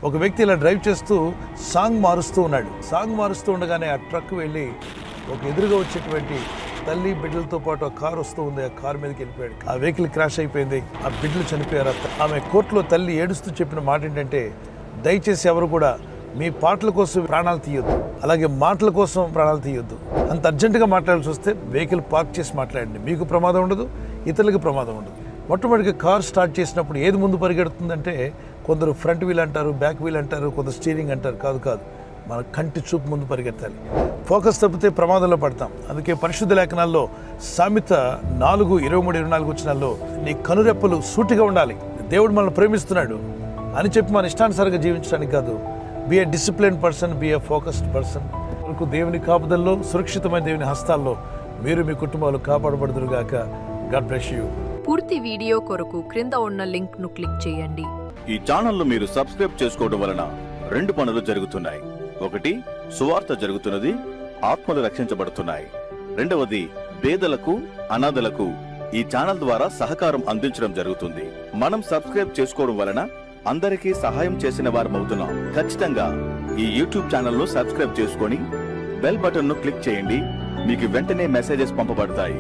ఒక వ్యక్తి ఇలా డ్రైవ్ చేస్తూ సాంగ్ మారుస్తూ ఉన్నాడు. సాంగ్ మారుస్తూ ఉండగానే ఆ ట్రక్ వెళ్ళి ఒక ఎదురుగా వచ్చేటువంటి తల్లి బిడ్డలతో పాటు ఆ కారు వస్తూ ఉంది. ఆ కారు మీదకి వెళ్ళిపోయాడు. ఆ వెహికల్ క్రాష్ అయిపోయింది. ఆ బిడ్డలు చనిపోయారు. ఆమె కోర్టులో తల్లి ఏడుస్తూ చెప్పిన మాట ఏంటంటే, దయచేసి ఎవరు కూడా మీ పాటల కోసం ప్రాణాలు తీయొద్దు, అలాగే మాటల కోసం ప్రాణాలు తీయొద్దు. అంత అర్జెంటుగా మాట్లాడాల్సి వస్తే వెహికల్ పార్క్ చేసి మాట్లాడండి. మీకు ప్రమాదం ఉండదు, ఇతరులకు ప్రమాదం ఉండదు. మొట్టమొదటిగా కార్ స్టార్ట్ చేసినప్పుడు ఏది ముందు పరిగెడుతుందంటే, కొందరు ఫ్రంట్ వీల్ అంటారు, బ్యాక్ వీల్ అంటారు, కొందరు స్టీరింగ్ అంటారు. కాదు, మన కంటి చూపు ముందు పరిగెత్తాలి. ఫోకస్ తప్పితే ప్రమాదంలో పడతాం. అందుకే పరిశుద్ధ లేఖనాల్లో సామెత 4:23-24 వచనాల్లో నీ కనురెప్పలు సూటిగా ఉండాలి. దేవుడు మనల్ని ప్రేమిస్తున్నాడు అని చెప్పి మన ఇష్టానుసారంగా జీవించడానికి కాదు. Be a discipline person, be a focused person. దేవుని కాపుదల్లో, సురక్షితమైన దేవుని హస్తాల్లో మీరు మీ కుటుంబాలు కాపాడబడుదురుగాక. God bless you. పూర్తి వీడియో కొరకు క్రింద ఉన్న లింక్ ను క్లిక్ చేయండి. ఈ ఛానల్ ను మీరు సబ్స్క్రైబ్ చేసుకోవడం వలన 2 పనులు జరుగుతున్నాయి. ఒకటి, సువార్త జరుగుతున్నది, ఆత్మలు రక్షించబడుతున్నాయి. రెండవది, పేదలకు, అనాథలకు ఈ ఛానల్ ద్వారా సహకారం అందించడం జరుగుతుంది. మనం సబ్స్క్రైబ్ చేసుకోవడం వలన అందరికీ సహాయం చేసిన వారమవుతున్నాం. ఖచ్చితంగా ఈ యూట్యూబ్ ఛానల్ ను సబ్స్క్రైబ్ చేసుకొని బెల్ బటన్ ను క్లిక్ చేయండి. మీకు వెంటనే మెసేజెస్ పంపబడతాయి.